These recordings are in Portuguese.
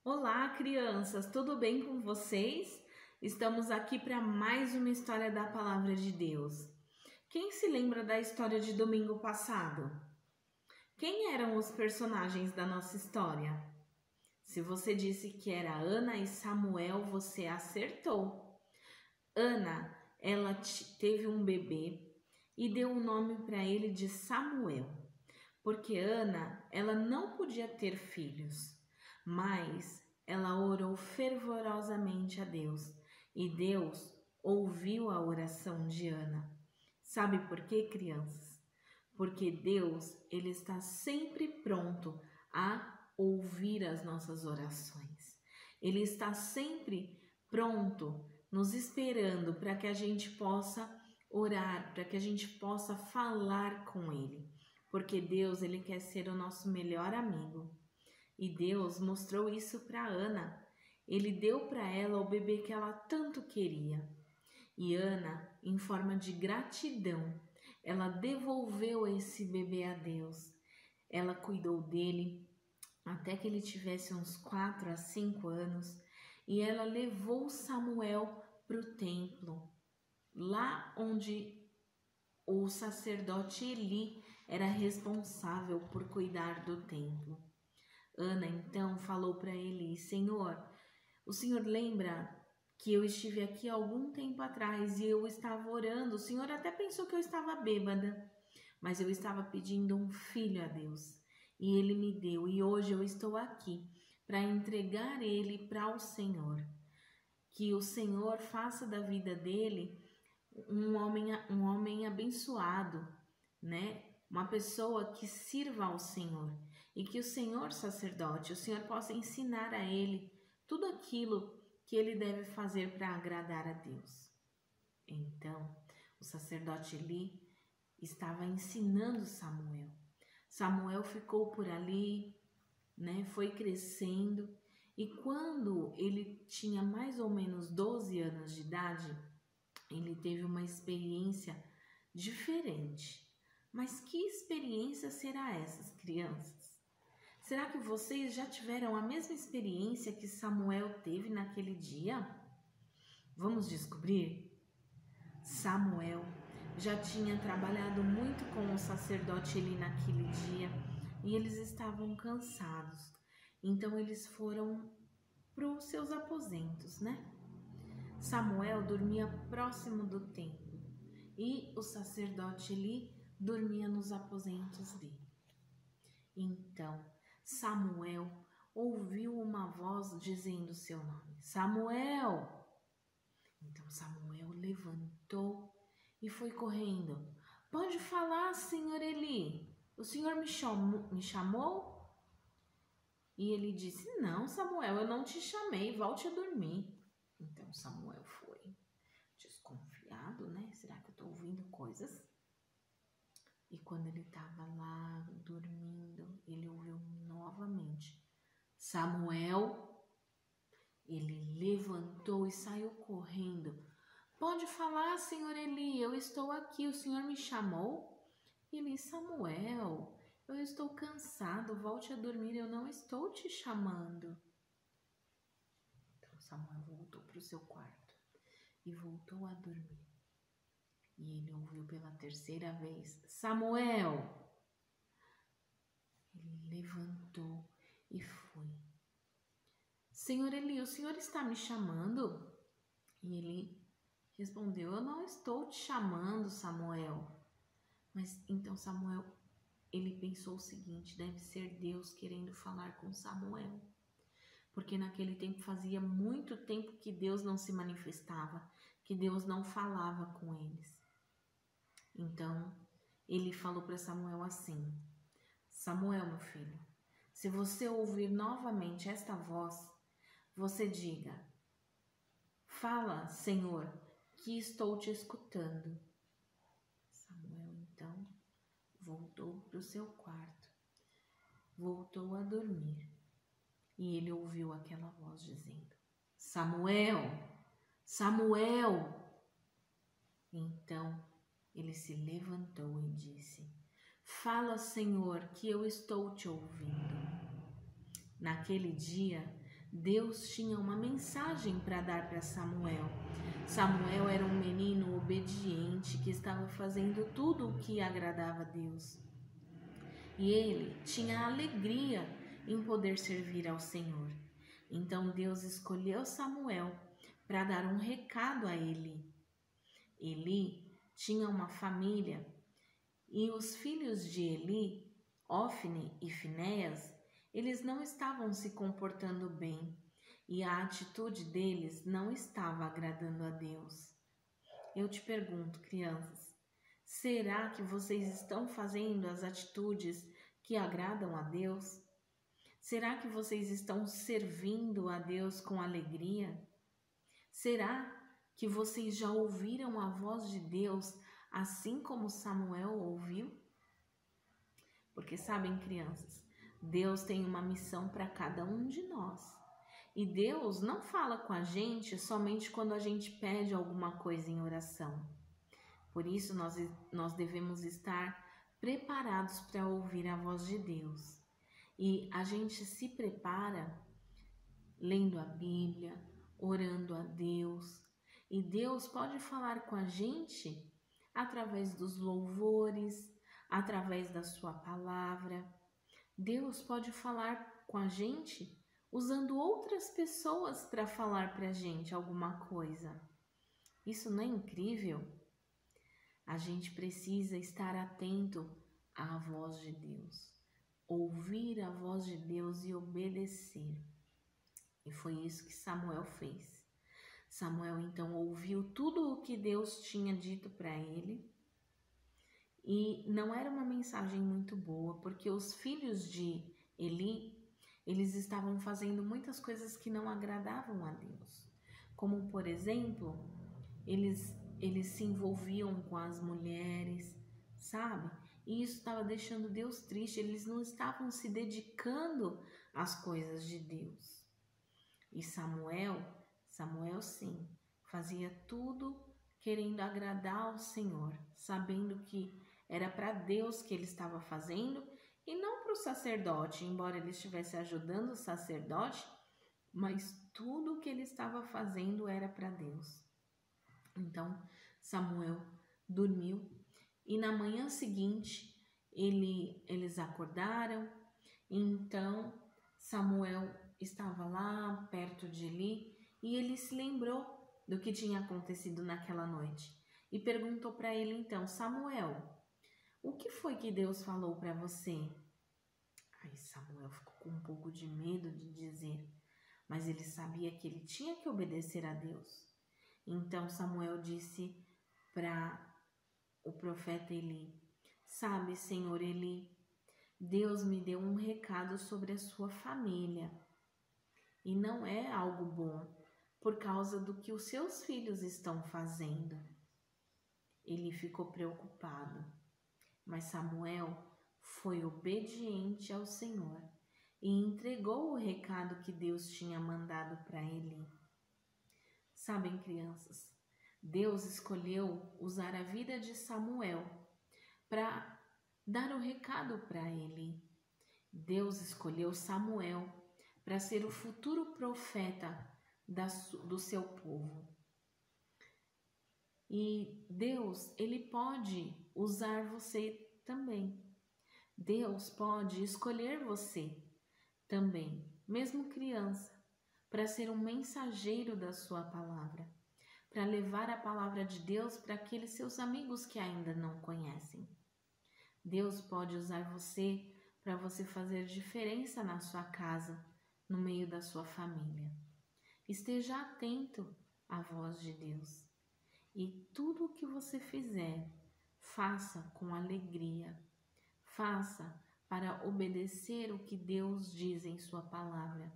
Olá, crianças, tudo bem com vocês? Estamos aqui para mais uma história da Palavra de Deus. Quem se lembra da história de domingo passado? Quem eram os personagens da nossa história? Se você disse que era Ana e Samuel, você acertou. Ana, ela teve um bebê e deu o nome para ele de Samuel, porque Ana, ela não podia ter filhos, mas ela orou fervorosamente a Deus e Deus ouviu a oração de Ana. Sabe por quê, crianças? Porque Deus, ele está sempre pronto a ouvir as nossas orações. Ele está sempre pronto, nos esperando para que a gente possa orar, para que a gente possa falar com ele. Porque Deus, ele quer ser o nosso melhor amigo. E Deus mostrou isso para Ana. Ele deu para ela o bebê que ela tanto queria. E Ana, em forma de gratidão, ela devolveu esse bebê a Deus. Ela cuidou dele até que ele tivesse uns 4 a 5 anos. E ela levou Samuel para o templo, lá onde o sacerdote Eli era responsável por cuidar do templo. Ana então falou para Eli: Senhor, o senhor lembra que eu estive aqui algum tempo atrás e eu estava orando? O senhor até pensou que eu estava bêbada, mas eu estava pedindo um filho a Deus e ele me deu, e hoje eu estou aqui para entregar ele para o Senhor. Que o Senhor faça da vida dele um homem abençoado, né? Uma pessoa que sirva ao Senhor, e que o Senhor sacerdote, o Senhor possa ensinar a ele tudo aquilo que ele deve fazer para agradar a Deus. Então, o sacerdote Eli estava ensinando Samuel. Samuel ficou por ali, né? Foi crescendo, e quando ele tinha mais ou menos 12 anos de idade, ele teve uma experiência diferente. Mas que experiência será essa, crianças? Será que vocês já tiveram a mesma experiência que Samuel teve naquele dia? Vamos descobrir? Samuel já tinha trabalhado muito com o sacerdote Eli naquele dia e eles estavam cansados. Então eles foram para os seus aposentos, né? Samuel dormia próximo do templo e o sacerdote Eli dormia nos aposentos dele. Então Samuel ouviu uma voz dizendo seu nome: Samuel! Então Samuel levantou e foi correndo. Pode falar, senhor Eli. O senhor me chamou? E ele disse: Não, Samuel, eu não te chamei, volte a dormir. Então Samuel foi desconfiado, né? Será que eu estou ouvindo coisas? E quando ele estava lá dormindo, ele ouviu novamente: Samuel. Ele levantou e saiu correndo. Pode falar, senhor Eli, eu estou aqui, o senhor me chamou? Ele: Samuel, eu estou cansado, volte a dormir, eu não estou te chamando. Então Samuel voltou para o seu quarto e voltou a dormir. E ele ouviu pela terceira vez: Samuel! Ele levantou e foi. Senhor Eli, o senhor está me chamando? E ele respondeu: Eu não estou te chamando, Samuel. Mas então Samuel, ele pensou o seguinte: deve ser Deus querendo falar com Samuel. Porque naquele tempo fazia muito tempo que Deus não se manifestava, que Deus não falava com eles. Então, ele falou para Samuel assim: Samuel, meu filho, se você ouvir novamente esta voz, você diga: Fala, Senhor, que estou te escutando. Samuel, então, voltou para o seu quarto, voltou a dormir. E ele ouviu aquela voz dizendo: Samuel, Samuel! Então ele se levantou e disse: Fala, Senhor, que eu estou te ouvindo. Naquele dia, Deus tinha uma mensagem para dar para Samuel. Samuel era um menino obediente que estava fazendo tudo o que agradava a Deus. E ele tinha alegria em poder servir ao Senhor. Então Deus escolheu Samuel para dar um recado a Eli. Eli tinha uma família e os filhos de Eli, Ofne e Finéias, eles não estavam se comportando bem e a atitude deles não estava agradando a Deus. Eu te pergunto, crianças, será que vocês estão fazendo as atitudes que agradam a Deus? Será que vocês estão servindo a Deus com alegria? Será que vocês já ouviram a voz de Deus assim como Samuel ouviu? Porque sabem, crianças, Deus tem uma missão para cada um de nós. E Deus não fala com a gente somente quando a gente pede alguma coisa em oração. Por isso, nós devemos estar preparados para ouvir a voz de Deus. E a gente se prepara lendo a Bíblia, orando a Deus. E Deus pode falar com a gente através dos louvores, através da sua palavra. Deus pode falar com a gente usando outras pessoas para falar para a gente alguma coisa. Isso não é incrível? A gente precisa estar atento à voz de Deus, ouvir a voz de Deus e obedecer. E foi isso que Samuel fez. Samuel então ouviu tudo o que Deus tinha dito para ele. E não era uma mensagem muito boa, porque os filhos de Eli, eles estavam fazendo muitas coisas que não agradavam a Deus. Como, por exemplo, eles se envolviam com as mulheres, sabe? E isso estava deixando Deus triste, eles não estavam se dedicando às coisas de Deus. E Samuel sim, fazia tudo querendo agradar ao Senhor, sabendo que era para Deus que ele estava fazendo e não para o sacerdote, embora ele estivesse ajudando o sacerdote, mas tudo o que ele estava fazendo era para Deus. Então Samuel dormiu e na manhã seguinte eles acordaram. Então Samuel estava lá perto de Eli e ele se lembrou do que tinha acontecido naquela noite e perguntou para ele então: Samuel, o que foi que Deus falou para você? Aí Samuel ficou com um pouco de medo de dizer, mas ele sabia que ele tinha que obedecer a Deus. Então Samuel disse para o profeta Eli: sabe, Senhor Eli, Deus me deu um recado sobre a sua família e não é algo bom por causa do que os seus filhos estão fazendo. Ele ficou preocupado, mas Samuel foi obediente ao Senhor e entregou o recado que Deus tinha mandado para Eli. Sabem, crianças, Deus escolheu usar a vida de Samuel para dar o recado para Eli. Deus escolheu Samuel para ser o futuro profeta do seu povo. E Deus, ele pode usar você também. Deus pode escolher você também, mesmo criança, para ser um mensageiro da sua palavra, para levar a palavra de Deus para aqueles seus amigos que ainda não conhecem. Deus pode usar você para você fazer diferença na sua casa, no meio da sua família. Esteja atento à voz de Deus. E tudo o que você fizer, faça com alegria. Faça para obedecer o que Deus diz em sua palavra.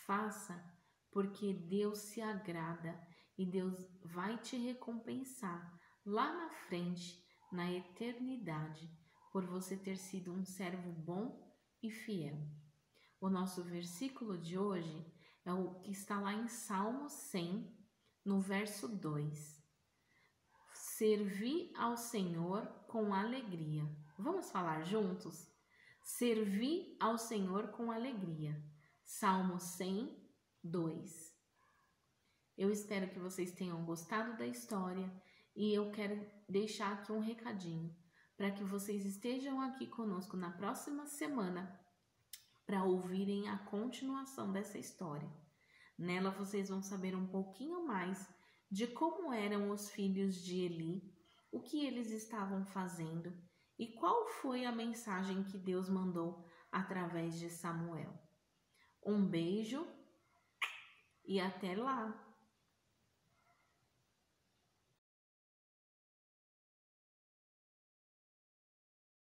Faça porque Deus se agrada e Deus vai te recompensar lá na frente, na eternidade, por você ter sido um servo bom e fiel. O nosso versículo de hoje é o que está lá em Salmo 100, no verso 2. Servi ao Senhor com alegria. Vamos falar juntos? Servi ao Senhor com alegria. Salmo 102. Eu espero que vocês tenham gostado da história e eu quero deixar aqui um recadinho para que vocês estejam aqui conosco na próxima semana para ouvirem a continuação dessa história. Nela vocês vão saber um pouquinho mais de como eram os filhos de Eli, o que eles estavam fazendo e qual foi a mensagem que Deus mandou através de Samuel. Um beijo e até lá!